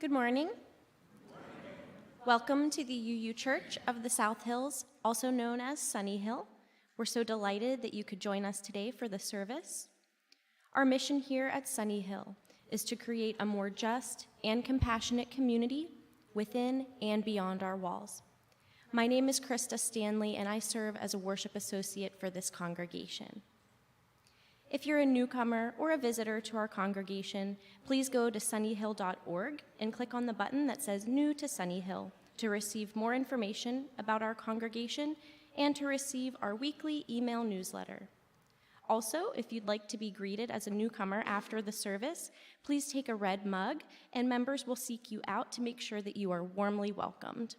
Good morning. Welcome to the UU Church of the South Hills, also known as Sunnyhill. We're so delighted that you could join us today for the service. Our mission here at Sunnyhill is to create a more just and compassionate community within and beyond our walls. My name is Krista Stanley, and I serve as a worship associate for this congregation. If you're a newcomer or a visitor to our congregation, please go to sunnyhill.org and click on the button that says New to Sunnyhill to receive more information about our congregation and to receive our weekly email newsletter. Also, if you'd like to be greeted as a newcomer after the service, please take a red mug, and members will seek you out to make sure that you are warmly welcomed.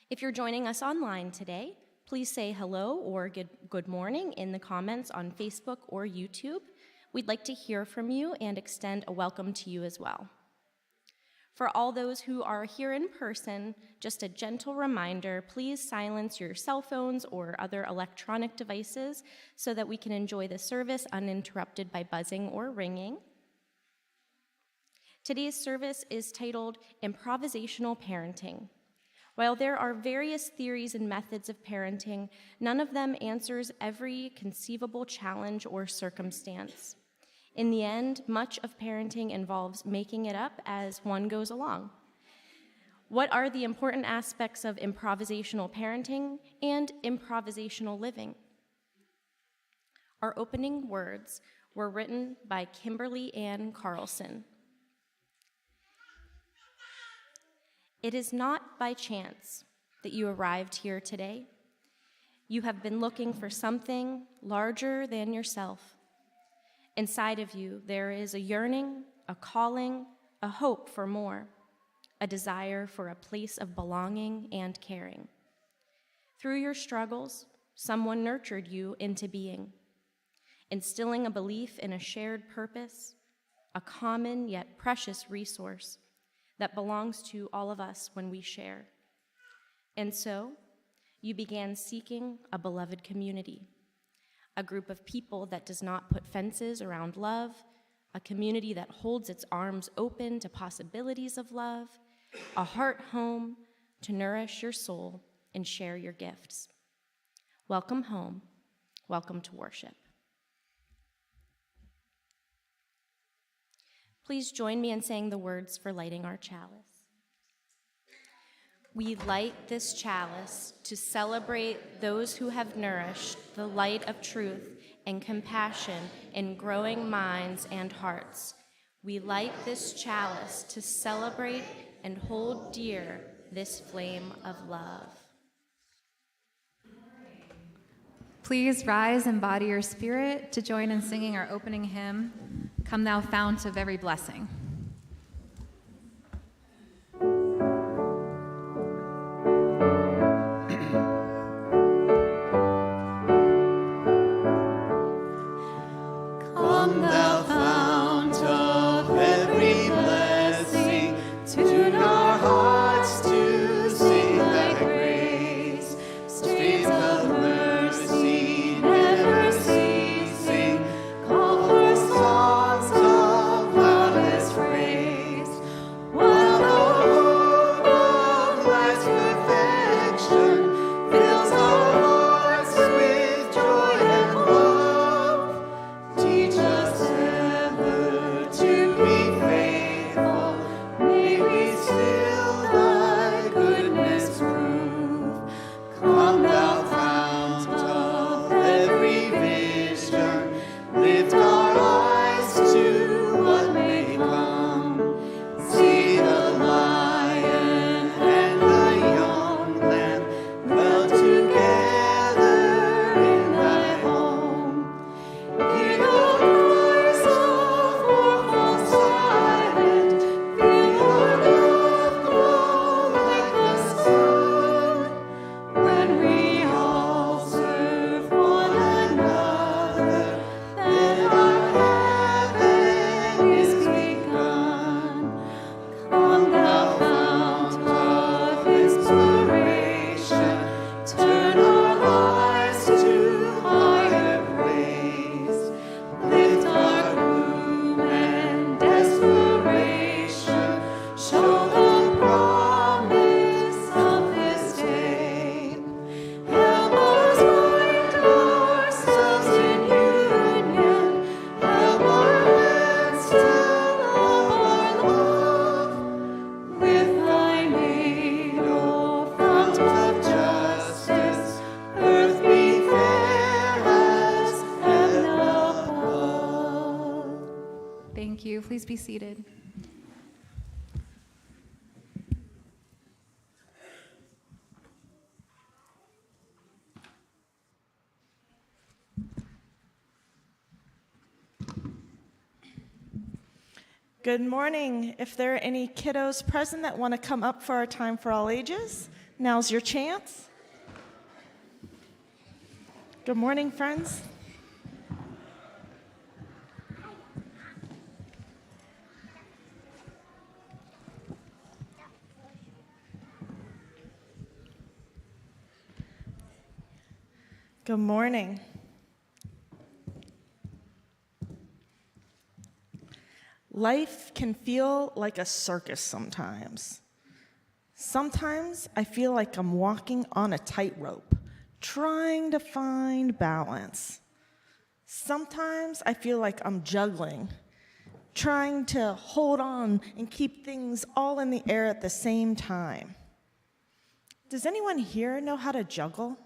If you're joining us online today, please say hello or good morning in the comments on Facebook or YouTube. We'd like to hear from you and extend a welcome to you as well. For all those who are here in person, just a gentle reminder, please silence your cell phones or other electronic devices so that we can enjoy the service uninterrupted by buzzing or ringing. Today's service is titled Improvisational Parenting. While there are various theories and methods of parenting, none of them answers every conceivable challenge or circumstance. In the end, much of parenting involves making it up as one goes along. What are the important aspects of improvisational parenting and improvisational living? Our opening words were written by Kimberly Ann Carlson. It is not by chance that you arrived here today. You have been looking for something larger than yourself. Inside of you, there is a yearning, a calling, a hope for more, a desire for a place of belonging and caring. Through your struggles, someone nurtured you into being, instilling a belief in a shared purpose, a common yet precious resource that belongs to all of us when we share. And so, you began seeking a beloved community, a group of people that does not put fences around love, a community that holds its arms open to possibilities of love, a heart home to nourish your soul and share your gifts. Welcome home. Welcome to worship. Please join me in saying the words for lighting our chalice. We light this chalice to celebrate those who have nourished the light of truth and compassion in growing minds and hearts. We light this chalice to celebrate and hold dear this flame of love. Please rise and embody your spirit to join in singing our opening hymn, Come Thou Fount of Every Blessing. Come thou fount of every blessing, tune our hearts to sing thy grace. Streams of mercy never ceasing, call for songs of loudest praise. you. Please be seated. Good morning. If there are any kiddos present that want to come up for our time for all ages, now's your chance. Good morning, friends. Good morning. Life can feel like a circus sometimes. Sometimes I feel like I'm walking on a tightrope, trying to find balance. Sometimes I feel like I'm juggling, trying to hold on and keep things all in the air at the same time. Does anyone here know how to juggle?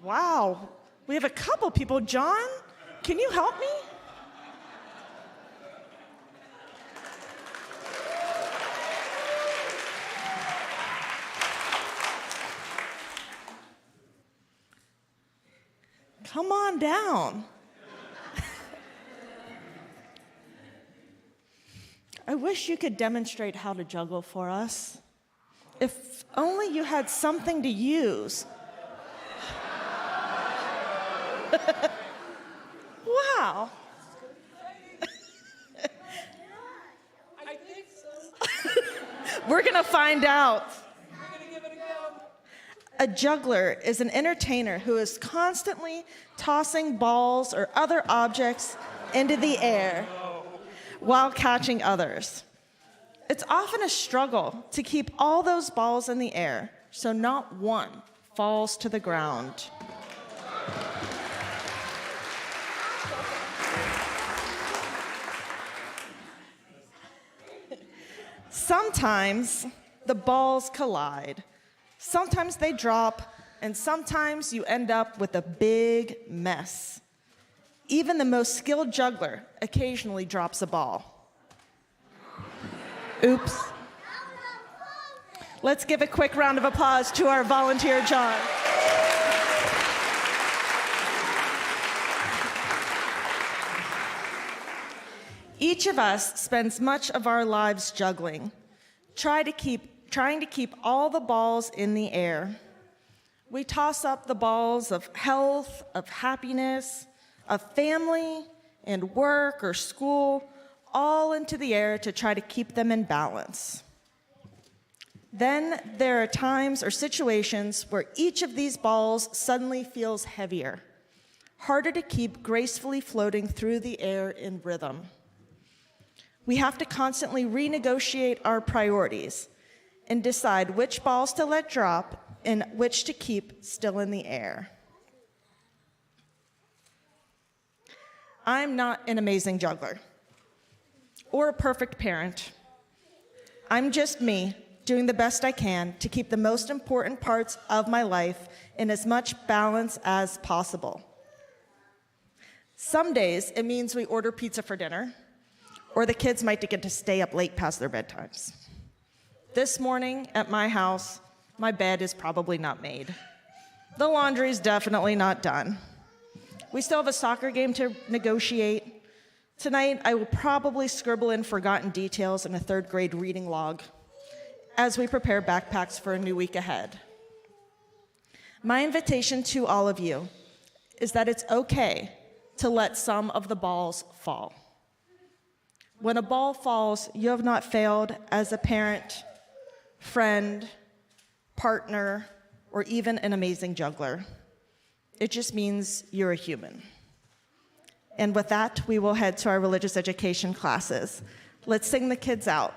Wow, we have a couple people. John, can you help me? Come on down. I wish you could demonstrate how to juggle for us. If only you had something to use. Wow. I think so. We're going to find out. A juggler is an entertainer who is constantly tossing balls or other objects into the air while catching others. It's often a struggle to keep all those balls in the air so not one falls to the ground. Sometimes the balls collide. Sometimes they drop, and sometimes you end up with a big mess. Even the most skilled juggler occasionally drops a ball. Oops. Let's give a quick round of applause to our volunteer, John. Each of us spends much of our lives juggling, trying to keep all the balls in the air. We toss up the balls of health, of happiness, of family, and work or school, all into the air to try to keep them in balance. Then there are times or situations where each of these balls suddenly feels heavier, harder to keep gracefully floating through the air in rhythm. We have to constantly renegotiate our priorities and decide which balls to let drop and which to keep still in the air. I'm not an amazing juggler or a perfect parent. I'm just me, doing the best I can to keep the most important parts of my life in as much balance as possible. Some days it means we order pizza for dinner, or the kids might get to stay up late past their bedtimes. This morning at my house, my bed is probably not made. The laundry's definitely not done. We still have a soccer game to negotiate. Tonight, I will probably scribble in forgotten details in a third grade reading log as we prepare backpacks for a new week ahead. My invitation to all of you is that it's okay to let some of the balls fall. When a ball falls, you have not failed as a parent, friend, partner, or even an amazing juggler. It just means you're a human. And with that, we will head to our religious education classes. Let's sing the kids out.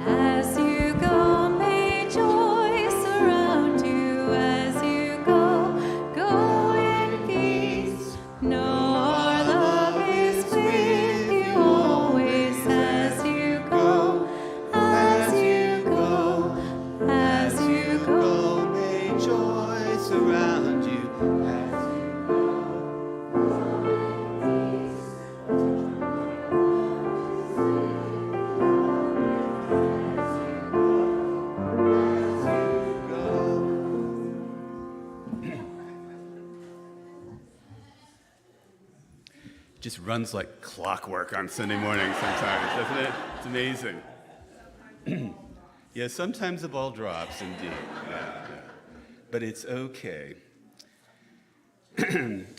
As you go, may joy surround you. As you go, go in peace. Know our love is with you always. As you go, as you go, as you go. May joy just runs like clockwork on Sunday morning sometimes, doesn't it? It's amazing. Yeah, sometimes the ball drops, indeed. Yeah. But it's okay.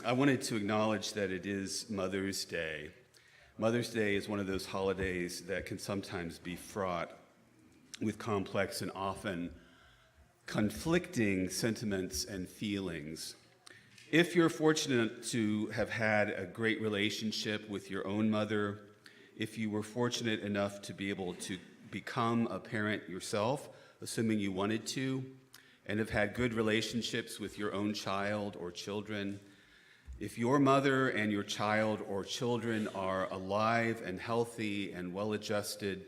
I wanted to acknowledge that it is Mother's Day. Mother's Day is one of those holidays that can sometimes be fraught with complex and often conflicting sentiments and feelings. If you're fortunate to have had a great relationship with your own mother, if you were fortunate enough to be able to become a parent yourself, assuming you wanted to, and have had good relationships with your own child or children, if your mother and your child or children are alive and healthy and well-adjusted,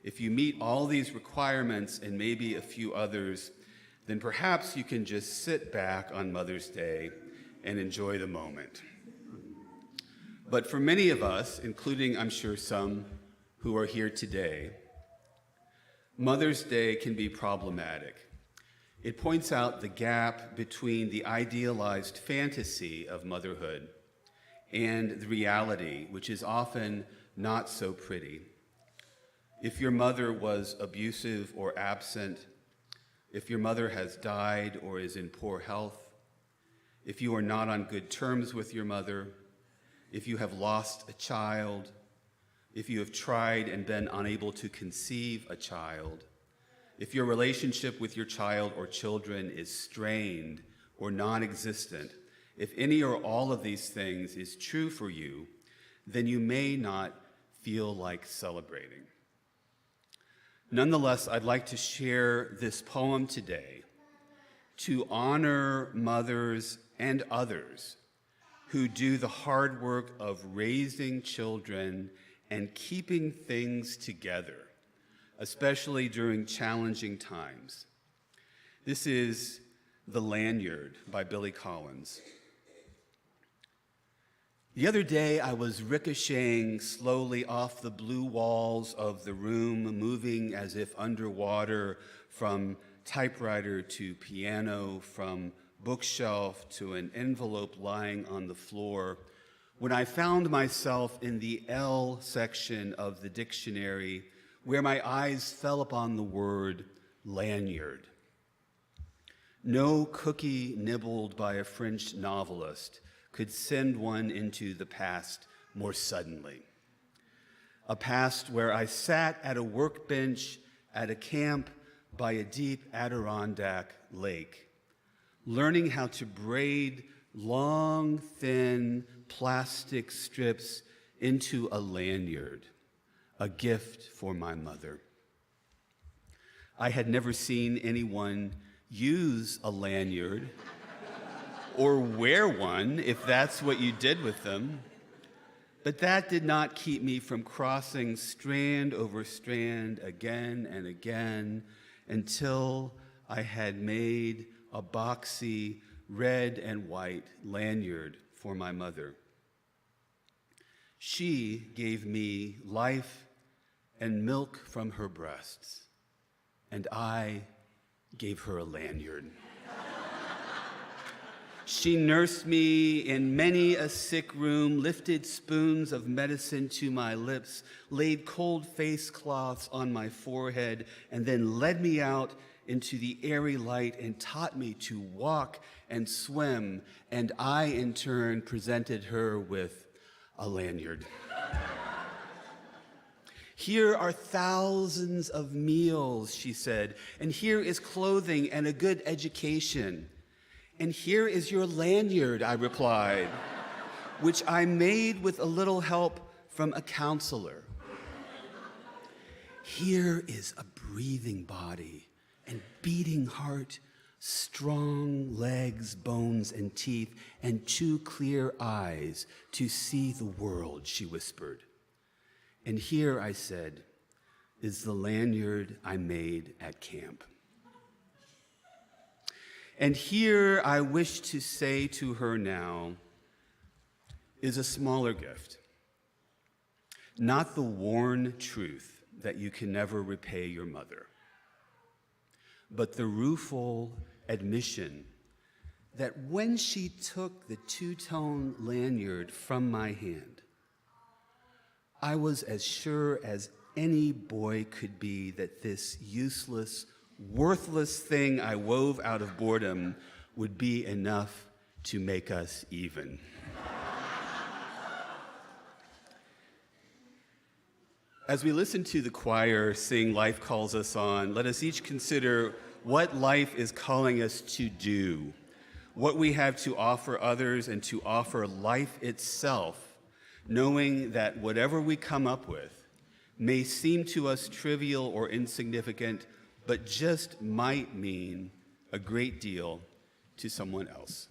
if you meet all these requirements and maybe a few others, then perhaps you can just sit back on Mother's Day and enjoy the moment. But for many of us, including I'm sure some who are here today, Mother's Day can be problematic. It points out the gap between the idealized fantasy of motherhood and the reality, which is often not so pretty. If your mother was abusive or absent, if your mother has died or is in poor health, if you are not on good terms with your mother, if you have lost a child, if you have tried and been unable to conceive a child, if your relationship with your child or children is strained or non-existent, if any or all of these things is true for you, then you may not feel like celebrating. Nonetheless, I'd like to share this poem today to honor mothers and others who do the hard work of raising children and keeping things together, especially during challenging times. This is The Lanyard by Billy Collins. The other day, I was ricocheting slowly off the blue walls of the room, moving as if underwater from typewriter to piano, from bookshelf to an envelope lying on the floor, when I found myself in the L section of the dictionary, where my eyes fell upon the word lanyard. No cookie nibbled by a French novelist could send one into the past more suddenly. A past where I sat at a workbench at a camp by a deep Adirondack lake, learning how to braid long, thin plastic strips into a lanyard, a gift for my mother. I had never seen anyone use a lanyard or wear one, if that's what you did with them. But that did not keep me from crossing strand over strand again and again until I had made a boxy red and white lanyard for my mother. She gave me life and milk from her breasts, and I gave her a lanyard. She nursed me in many a sick room, lifted spoons of medicine to my lips, laid cold face cloths on my forehead, and then led me out into the airy light and taught me to walk and swim, and I, in turn, presented her with a lanyard. Here are thousands of meals, she said, and here is clothing and a good education. And here is your lanyard, I replied, which I made with a little help from a counselor. Here is a breathing body and beating heart, strong legs, bones, and teeth, and 2 clear eyes to see the world, she whispered. And here, I said, is the lanyard I made at camp. And here I wish to say to her now is a smaller gift, not the worn truth that you can never repay your mother, but the rueful admission that when she took the 2-tone lanyard from my hand, I was as sure as any boy could be that this useless, worthless thing I wove out of boredom would be enough to make us even. As we listen to the choir sing Life Calls Us On, let us each consider what life is calling us to do, what we have to offer others and to offer life itself, knowing that whatever we come up with may seem to us trivial or insignificant, but just might mean a great deal to someone else.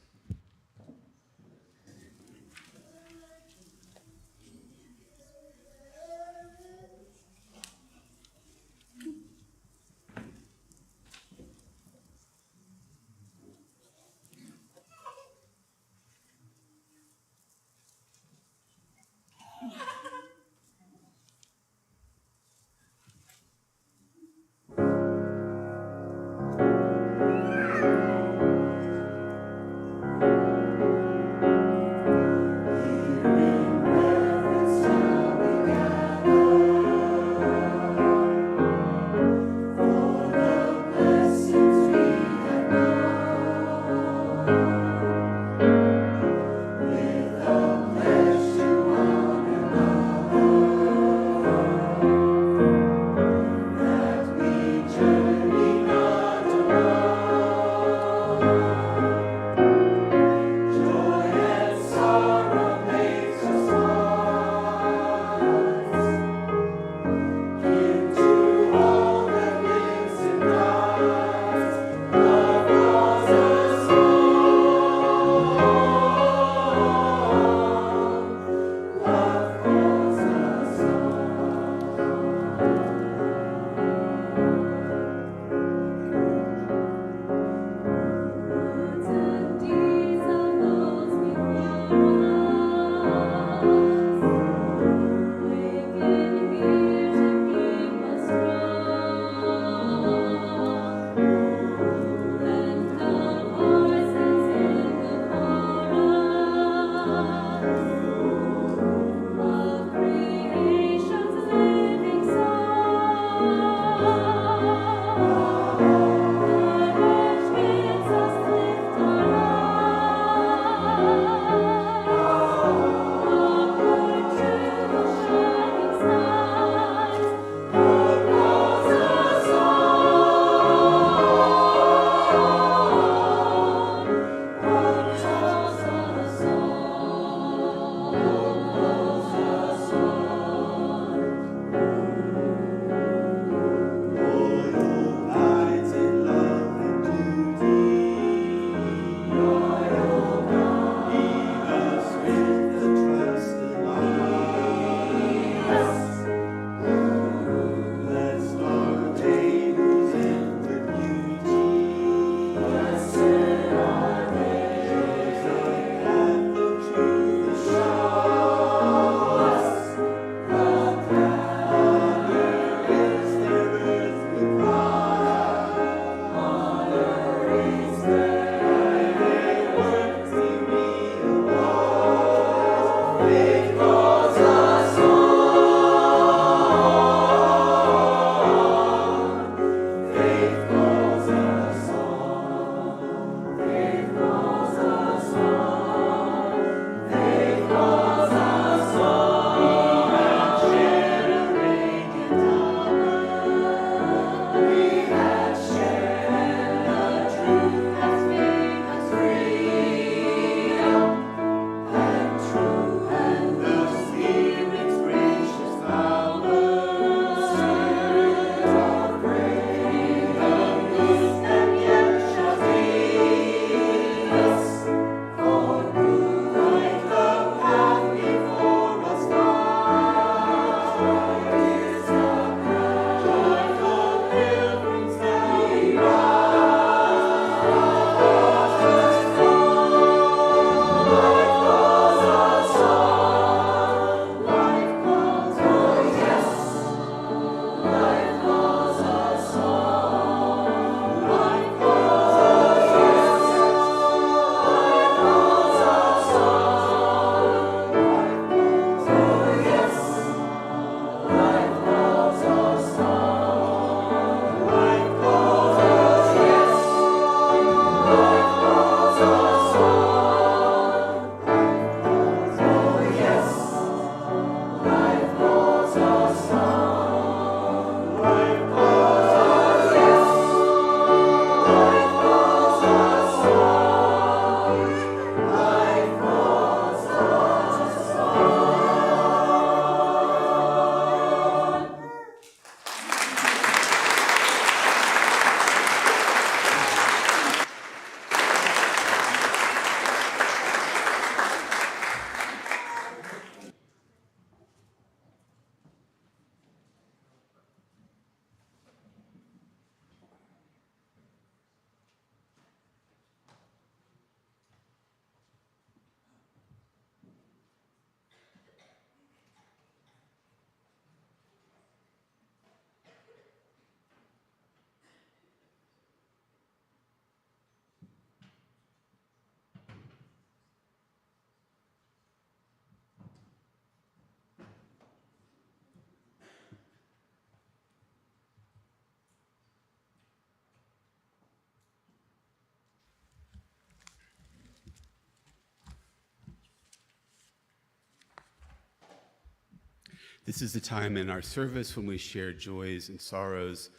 This is the time in our service when we share joys and sorrows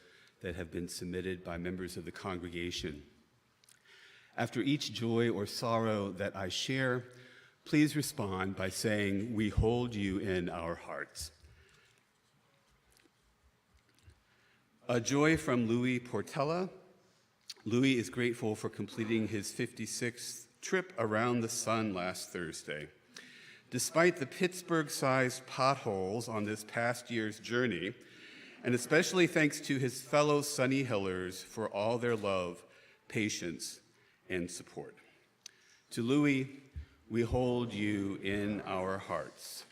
that have been submitted by members of the congregation. After each joy or sorrow that I share, please respond by saying, "We hold you in our hearts." A joy from Louis Portella. Louis is grateful for completing his 56th trip around the sun last Thursday. Despite the Pittsburgh-sized potholes on this past year's journey, and especially thanks to his fellow Sunnyhillers for all their love, patience, and support. To Louis, we hold you in our hearts.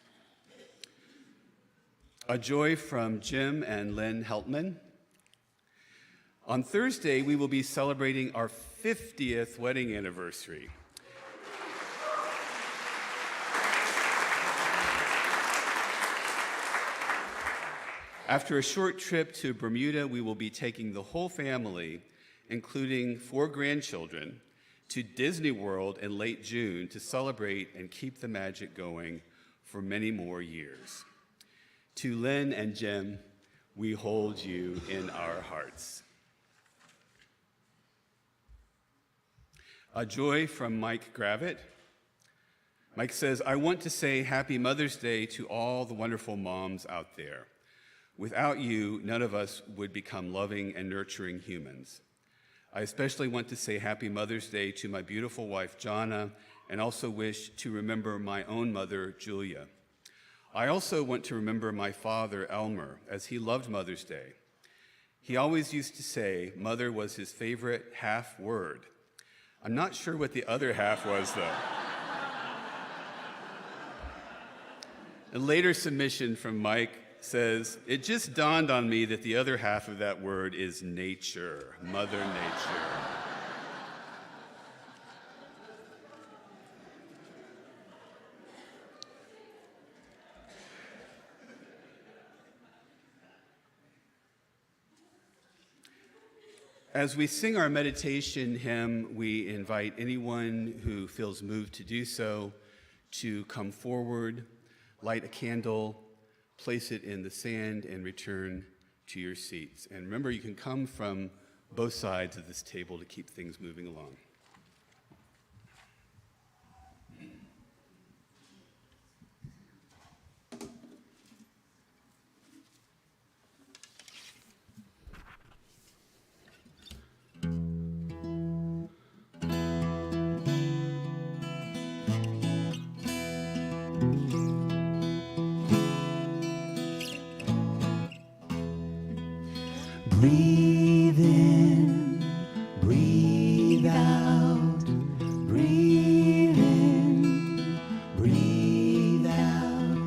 A joy from Jim and Lynn Heltman. On Thursday, we will be celebrating our 50th wedding anniversary. After a short trip to Bermuda, we will be taking the whole family, including 4 grandchildren, to Disney World in late June to celebrate and keep the magic going for many more years. To Lynn and Jim, we hold you in our hearts. A joy from Mike Gravitt. Mike says, "I want to say Happy Mother's Day to all the wonderful moms out there. Without you, none of us would become loving and nurturing humans. I especially want to say Happy Mother's Day to my beautiful wife, Jonna, and also wish to remember my own mother, Julia. I also want to remember my father, Elmer, as he loved Mother's Day. He always used to say mother was his favorite half word. I'm not sure what the other half was, though." A later submission from Mike says, "It just dawned on me that the other half of that word is nature, Mother Nature." As we sing our meditation hymn, we invite anyone who feels moved to do so to come forward, light a candle, place it in the sand, and return to your seats. And remember, you can come from both sides of this table to keep things moving along. Breathe in, breathe out, breathe in, breathe out,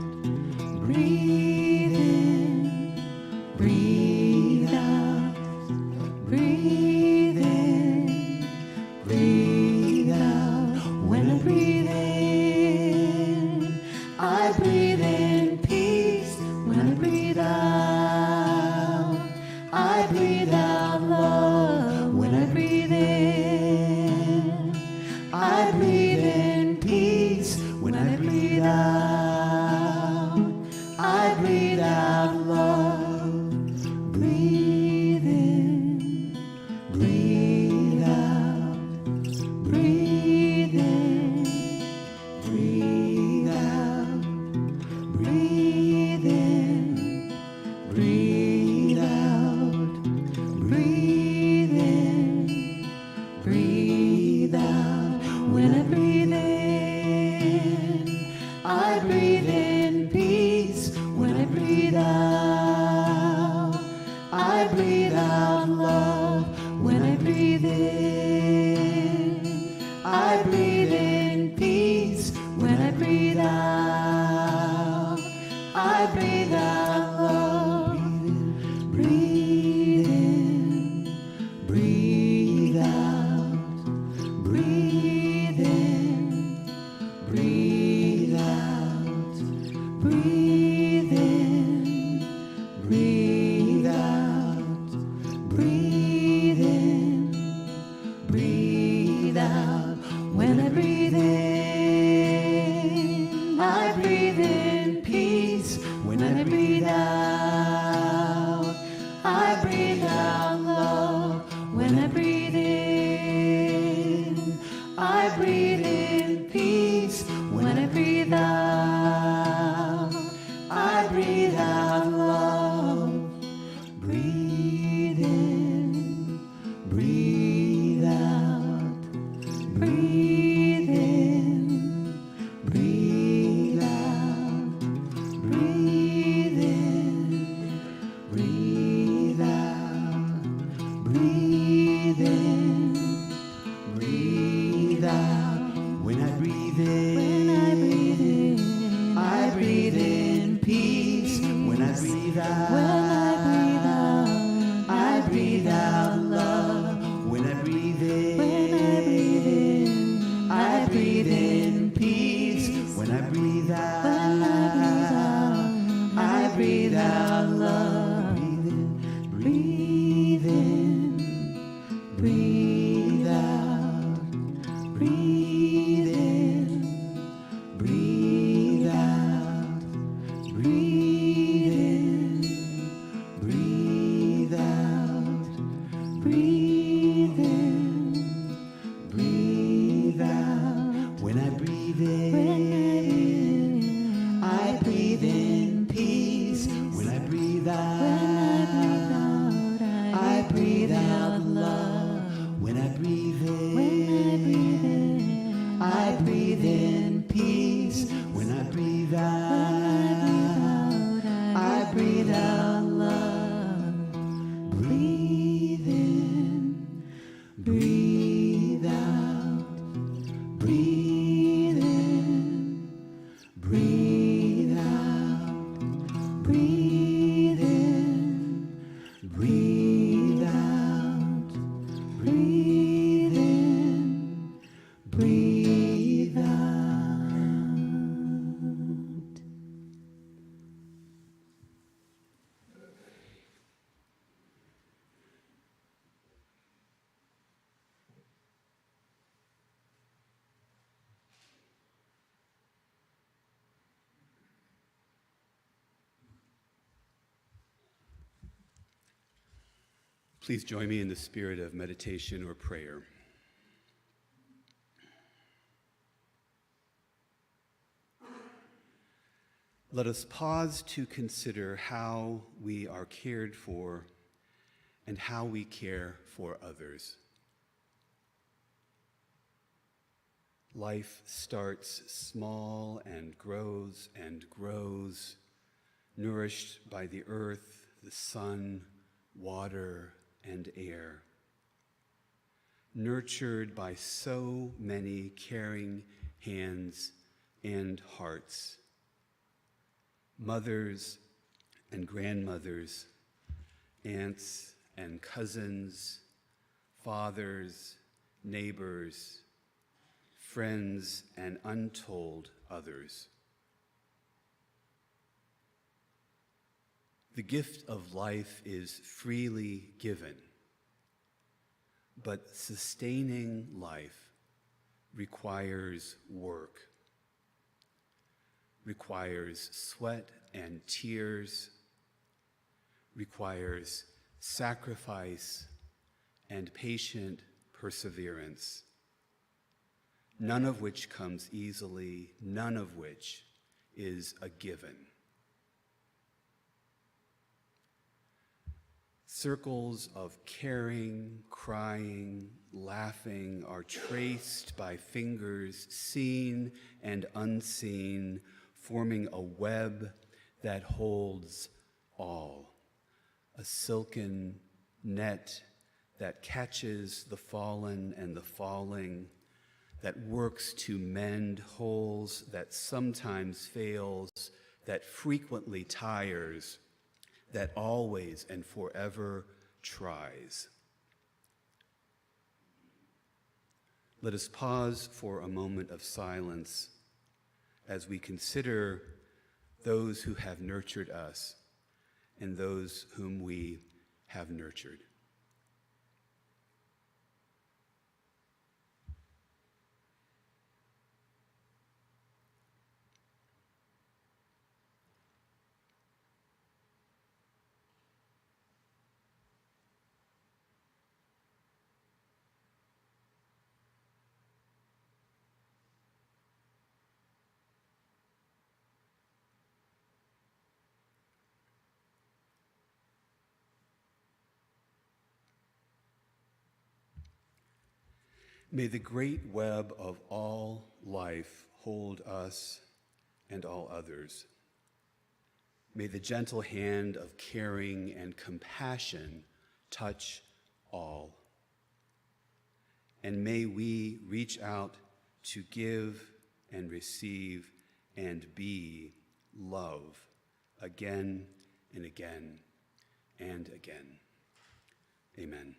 breathe in, breathe out, breathe in, breathe out. When I breathe in, I breathe in peace. When I breathe out, I breathe out love. When I breathe in, I breathe in peace. When I breathe out, I breathe out love. Breathe in, breathe in, breathe out. When I breathe in, I breathe in peace. When I breathe out, I breathe out love. When I breathe in, I breathe in peace. When I breathe out, I breathe out love. Breathe in, breathe out. Breathe in, breathe out. Breathe in, breathe out. Breathe in, breathe out. When I breathe in, I breathe in peace. When I breathe out, I breathe out love. When I breathe in, I breathe in peace. When I breathe out, I breathe out love. Breathe in, breathe out. Breathe in, breathe out. Breathe in, breathe out. Breathe in, breathe out. Please join me in the spirit of meditation or prayer. Let us pause to consider how we are cared for and how we care for others. Life starts small and grows, nourished by the earth, the sun, water, and air. Nurtured by so many caring hands and hearts. Mothers and grandmothers, aunts and cousins, fathers, neighbors, friends, and untold others. The gift of life is freely given, but sustaining life requires work, requires sweat and tears, requires sacrifice and patient perseverance, none of which comes easily, none of which is a given. Circles of caring, crying, laughing are traced by fingers seen and unseen, forming a web that holds all, a silken net that catches the fallen and the falling, that works to mend holes that sometimes fails, that frequently tires, that always and forever tries. Let us pause for a moment of silence as we consider those who have nurtured us and those whom we have nurtured. May the great web of all life hold us and all others. May the gentle hand of caring and compassion touch all. And may we reach out to give and receive and be love again and again and again. Amen.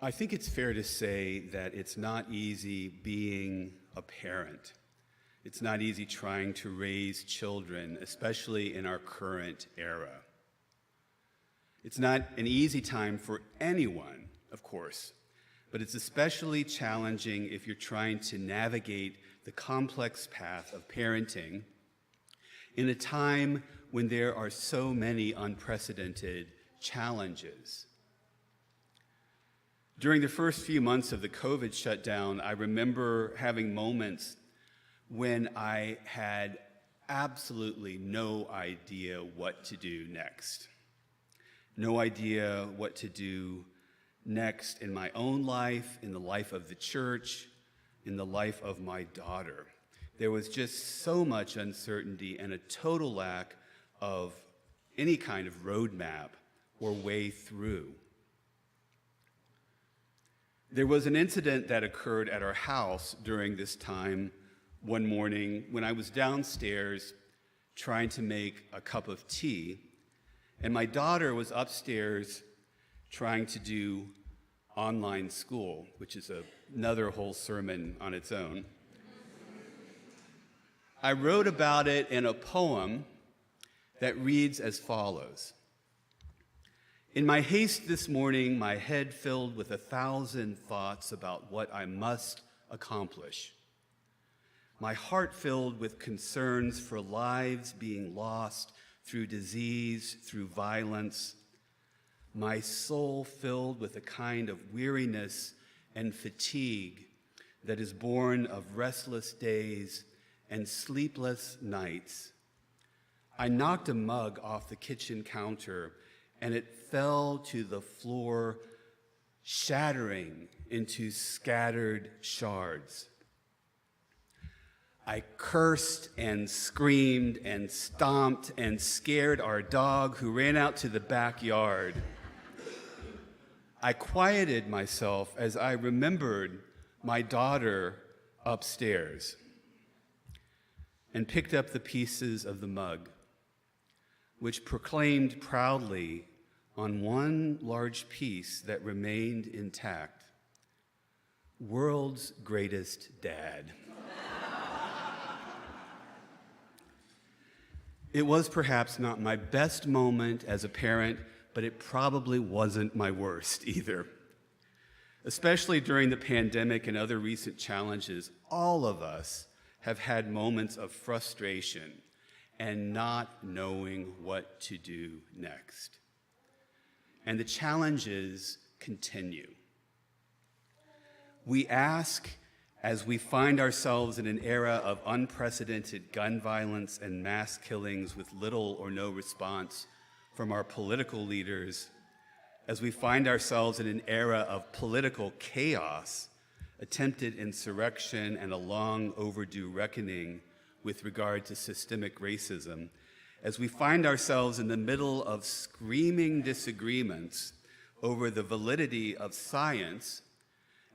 I think it's fair to say that it's not easy being a parent. It's not easy trying to raise children, especially in our current era. It's not an easy time for anyone, of course, but it's especially challenging if you're trying to navigate the complex path of parenting in a time when there are so many unprecedented challenges. During the first few months of the COVID shutdown, I remember having moments when I had absolutely no idea what to do next. No idea what to do next in my own life, in the life of the church, in the life of my daughter. There was just so much uncertainty and a total lack of any kind of roadmap or way through. There was an incident that occurred at our house during this time one morning when I was downstairs trying to make a cup of tea, and my daughter was upstairs trying to do online school, which is another whole sermon on its own. I wrote about it in a poem that reads as follows. In my haste this morning, my head filled with 1,000 thoughts about what I must accomplish. My heart filled with concerns for lives being lost through disease, through violence. My soul filled with a kind of weariness and fatigue that is born of restless days and sleepless nights. I knocked a mug off the kitchen counter and it fell to the floor, shattering into scattered shards. I cursed and screamed and stomped and scared our dog, who ran out to the backyard. I quieted myself as I remembered my daughter upstairs and picked up the pieces of the mug, which proclaimed proudly on one large piece that remained intact, "World's greatest dad." It was perhaps not my best moment as a parent, but it probably wasn't my worst either. Especially during the pandemic and other recent challenges, all of us have had moments of frustration and not knowing what to do next. And the challenges continue. We ask, as we find ourselves in an era of unprecedented gun violence and mass killings with little or no response from our political leaders, as we find ourselves in an era of political chaos, attempted insurrection, and a long overdue reckoning with regard to systemic racism, as we find ourselves in the middle of screaming disagreements over the validity of science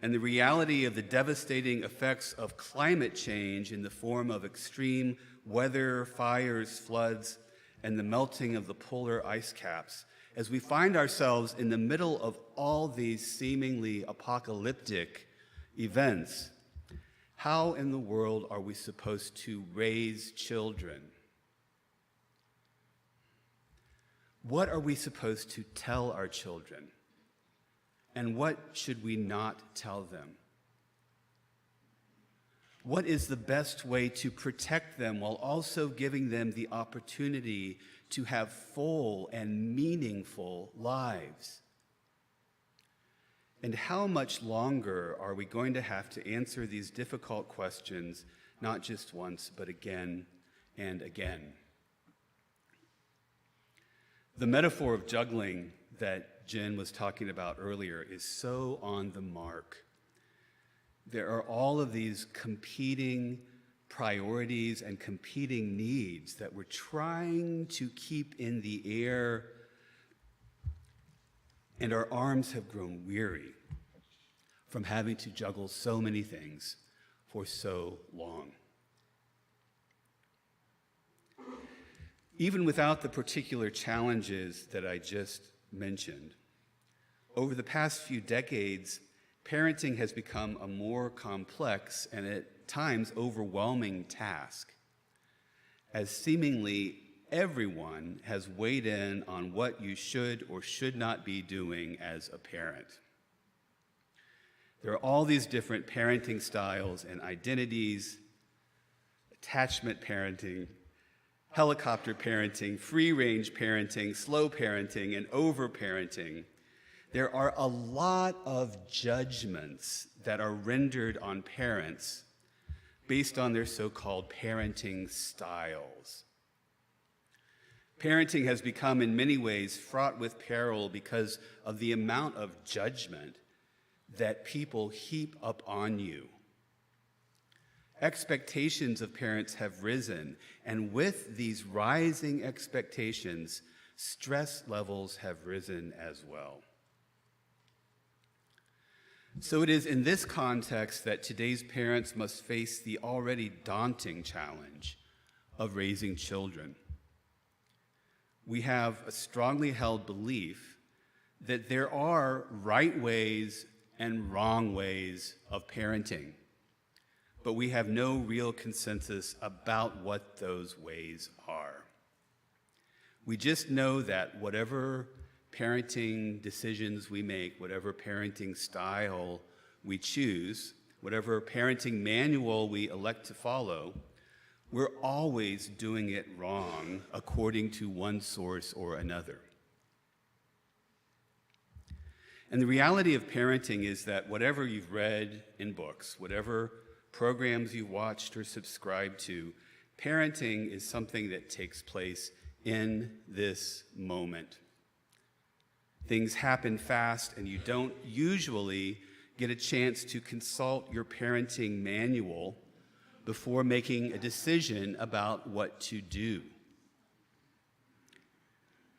and the reality of the devastating effects of climate change in the form of extreme weather, fires, floods, and the melting of the polar ice caps, as we find ourselves in the middle of all these seemingly apocalyptic events, how in the world are we supposed to raise children? What are we supposed to tell our children? And what should we not tell them? What is the best way to protect them while also giving them the opportunity to have full and meaningful lives? And how much longer are we going to have to answer these difficult questions, not just once, but again and again? The metaphor of juggling that Jen was talking about earlier is so on the mark. There are all of these competing priorities and competing needs that we're trying to keep in the air, and our arms have grown weary from having to juggle so many things for so long. Even without the particular challenges that I just mentioned, over the past few decades, parenting has become a more complex and at times overwhelming task, as seemingly everyone has weighed in on what you should or should not be doing as a parent. There are all these different parenting styles and identities: attachment parenting, helicopter parenting, free-range parenting, slow parenting, and over-parenting. There are a lot of judgments that are rendered on parents based on their so-called parenting styles. Parenting has become in many ways fraught with peril because of the amount of judgment that people heap up on you. Expectations of parents have risen, and with these rising expectations, stress levels have risen as well. So it is in this context that today's parents must face the already daunting challenge of raising children. We have a strongly held belief that there are right ways and wrong ways of parenting, but we have no real consensus about what those ways are. We just know that whatever parenting decisions we make, whatever parenting style we choose, whatever parenting manual we elect to follow, we're always doing it wrong according to one source or another. And the reality of parenting is that whatever you've read in books, whatever programs you watched or subscribed to, parenting is something that takes place in this moment. Things happen fast, and you don't usually get a chance to consult your parenting manual before making a decision about what to do.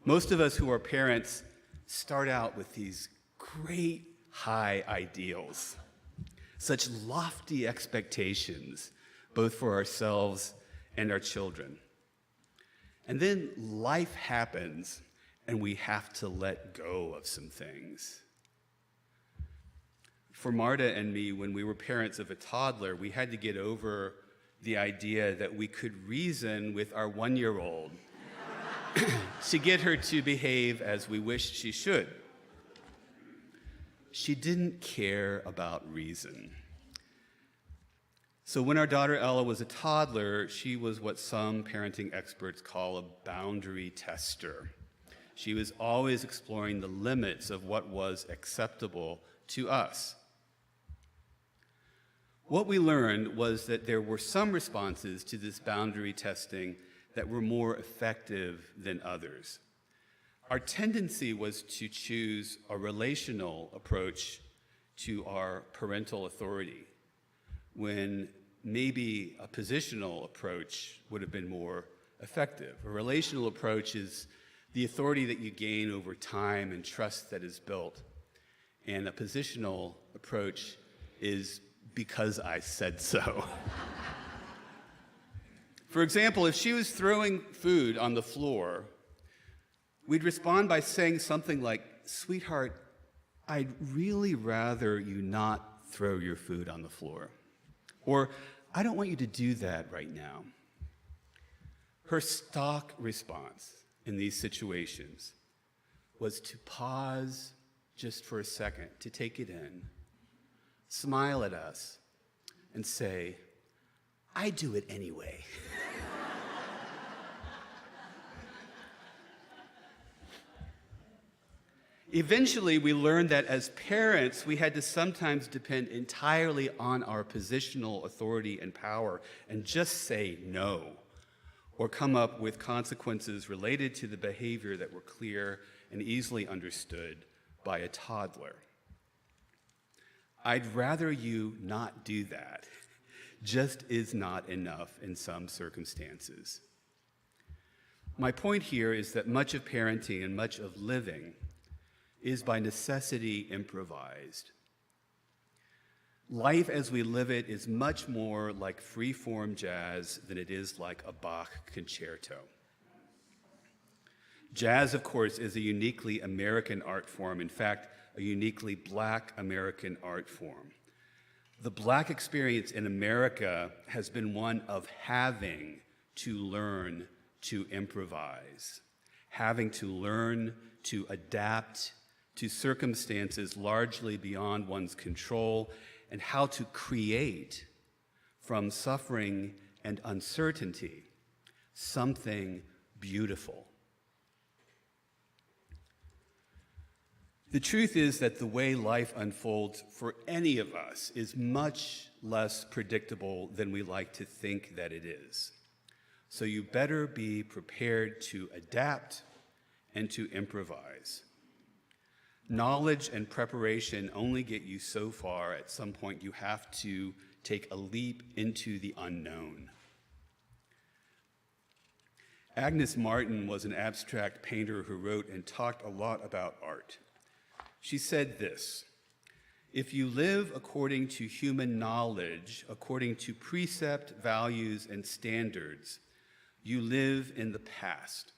Most of us who are parents start out with these great high ideals, such lofty expectations, both for ourselves and our children. And then life happens, and we have to let go of some things. For Marta and me, when we were parents of a toddler, we had to get over the idea that we could reason with our 1-year-old to get her to behave as we wished she should. She didn't care about reason. So when our daughter Ella was a toddler, she was what some parenting experts call a boundary tester. She was always exploring the limits of what was acceptable to us. What we learned was that there were some responses to this boundary testing that were more effective than others. Our tendency was to choose a relational approach to our parental authority, when maybe a positional approach would have been more effective. A relational approach is the authority that you gain over time and trust that is built. And a positional approach is because I said so. For example, if she was throwing food on the floor, we'd respond by saying something like, "Sweetheart, I'd really rather you not throw your food on the floor." Or, "I don't want you to do that right now." Her stock response in these situations was to pause just for a second, to take it in, smile at us, and say, "I do it anyway." Eventually, we learned that as parents, we had to sometimes depend entirely on our positional authority and power and just say no, or come up with consequences related to the behavior that were clear and easily understood by a toddler. I'd rather you not do that. Just is not enough in some circumstances. My point here is that much of parenting and much of living is by necessity improvised. Life as we live it is much more like free-form jazz than it is like a Bach concerto. Jazz, of course, is a uniquely American art form, in fact, a uniquely Black American art form. The Black experience in America has been one of having to learn to improvise, having to learn to adapt to circumstances largely beyond one's control, and how to create from suffering and uncertainty something beautiful. The truth is that the way life unfolds for any of us is much less predictable than we like to think that it is. So you better be prepared to adapt and to improvise. Knowledge and preparation only get you so far. At some point, you have to take a leap into the unknown. Agnes Martin was an abstract painter who wrote and talked a lot about art. She said this: if you live according to human knowledge, according to precept, values, and standards, you live in the past.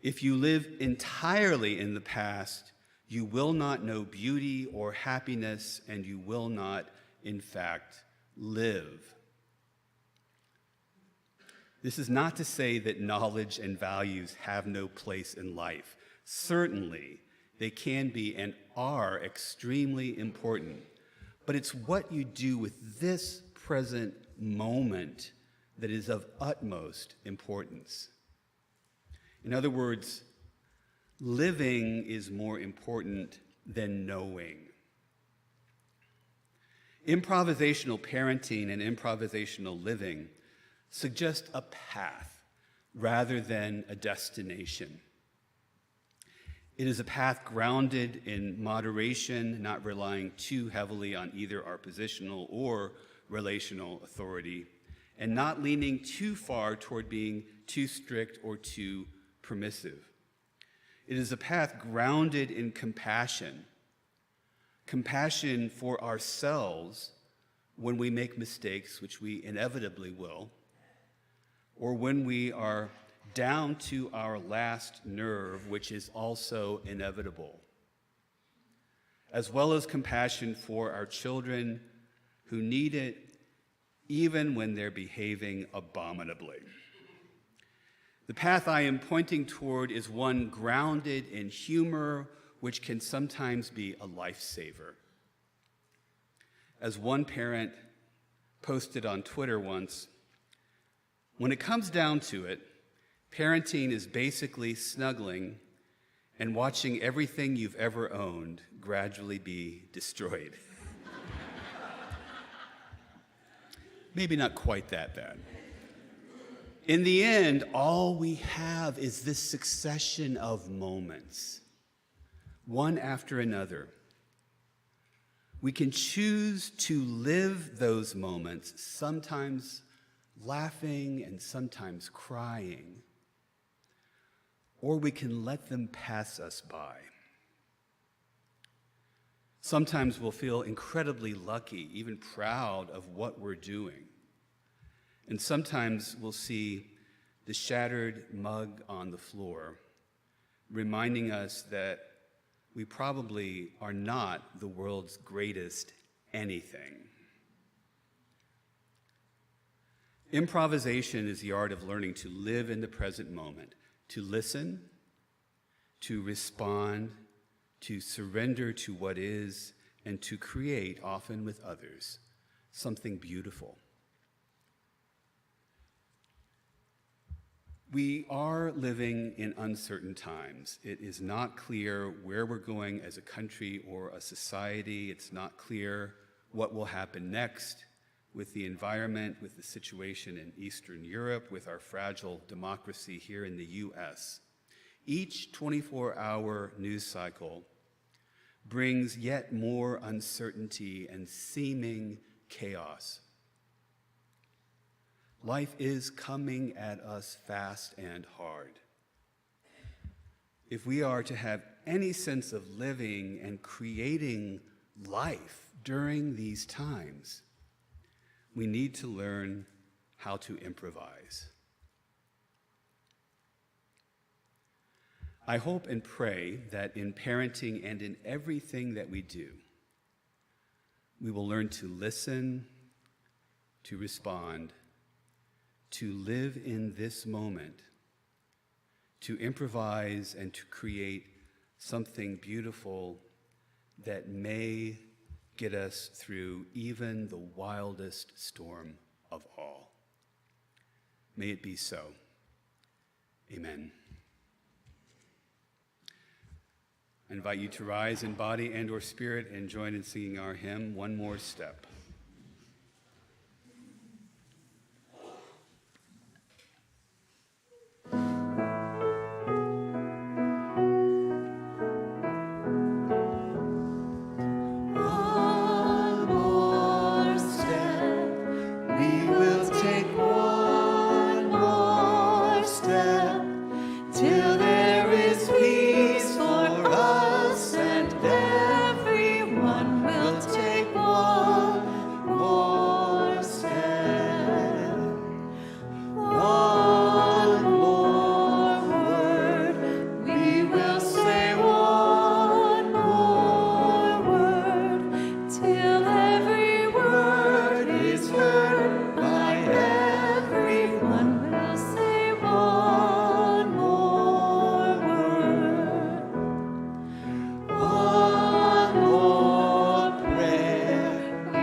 If you live entirely in the past, you will not know beauty or happiness, and you will not, in fact, live. This is not to say that knowledge and values have no place in life. Certainly, they can be and are extremely important. But it's what you do with this present moment that is of utmost importance. In other words, living is more important than knowing. Improvisational parenting and improvisational living suggest a path rather than a destination. It is a path grounded in moderation, not relying too heavily on either our positional or relational authority, and not leaning too far toward being too strict or too permissive. It is a path grounded in compassion, compassion for ourselves when we make mistakes, which we inevitably will, or when we are down to our last nerve, which is also inevitable, as well as compassion for our children who need it even when they're behaving abominably. The path I am pointing toward is one grounded in humor, which can sometimes be a lifesaver. As one parent posted on Twitter once, when it comes down to it, parenting is basically snuggling and watching everything you've ever owned gradually be destroyed. Maybe not quite that bad. In the end, all we have is this succession of moments, one after another. We can choose to live those moments, sometimes laughing and sometimes crying, or we can let them pass us by. Sometimes we'll feel incredibly lucky, even proud of what we're doing. And sometimes we'll see the shattered mug on the floor, reminding us that we probably are not the world's greatest anything. Improvisation is the art of learning to live in the present moment, to listen, to respond, to surrender to what is, and to create, often with others, something beautiful. We are living in uncertain times. It is not clear where we're going as a country or a society. It's not clear what will happen next. with the environment, with the situation in Eastern Europe, with our fragile democracy here in the US. Each 24-hour news cycle brings yet more uncertainty and seeming chaos. Life is coming at us fast and hard. If we are to have any sense of living and creating life during these times, we need to learn how to improvise. I hope and pray that in parenting and in everything that we do, we will learn to listen, to respond, to live in this moment, to improvise and to create something beautiful that may get us through even the wildest storm of all. May it be so. Amen. I invite you to rise in body and or spirit and join in singing our hymn, One More Step. One more step, we will take one more step, till there is peace for us and everyone will take one more step. One more word, we will say one more word, till every word is heard by everyone. We'll say one more word. One more prayer,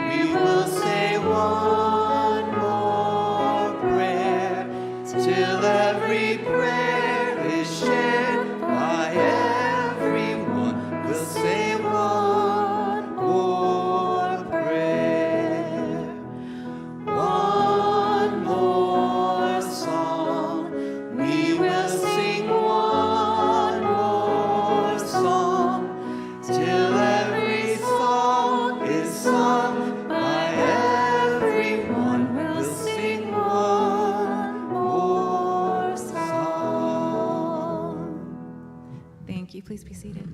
we will say one more prayer, till every prayer is shared by everyone. We'll say one more prayer. One more song, we will sing one more song, till every song is sung by everyone. We'll sing one more song. Thank you. Please be seated.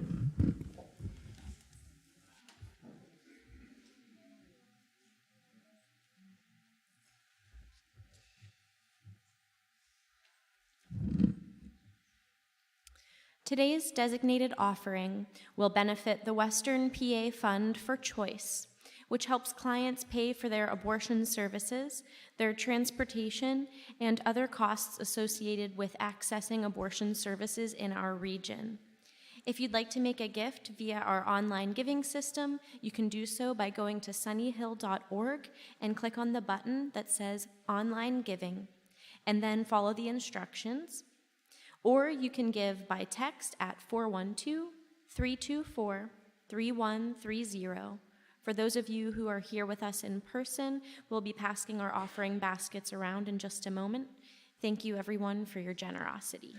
Today's designated offering will benefit the Western PA Fund for Choice, which helps clients pay for their abortion services, their transportation, and other costs associated with accessing abortion services in our region. If you'd like to make a gift via our online giving system, you can do so by going to sunnyhill.org and click on the button that says Online Giving, and then follow the instructions. Or you can give by text at 412-324-3130. For those of you who are here with us in person, we'll be passing our offering baskets around in just a moment. Thank you, everyone, for your generosity.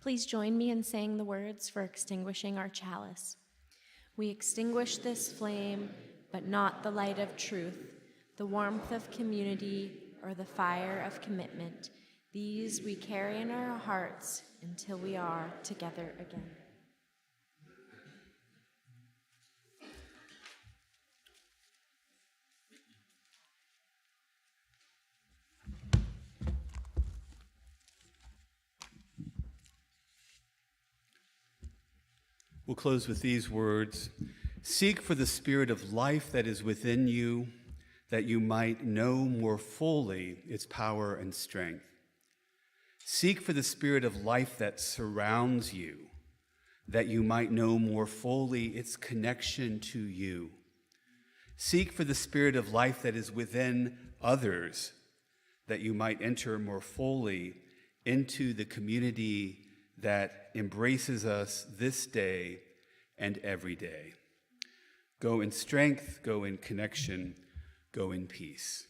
Please join me in saying the words for extinguishing our chalice. We extinguish this flame, but not the light of truth, the warmth of community, or the fire of commitment. These we carry in our hearts until we are together again. We'll close with these words. Seek for the spirit of life that is within you, that you might know more fully its power and strength. Seek for the spirit of life that surrounds you, that you might know more fully its connection to you. Seek for the spirit of life that is within others, that you might enter more fully into the community that embraces us this day and every day. Go in strength, go in connection, go in peace.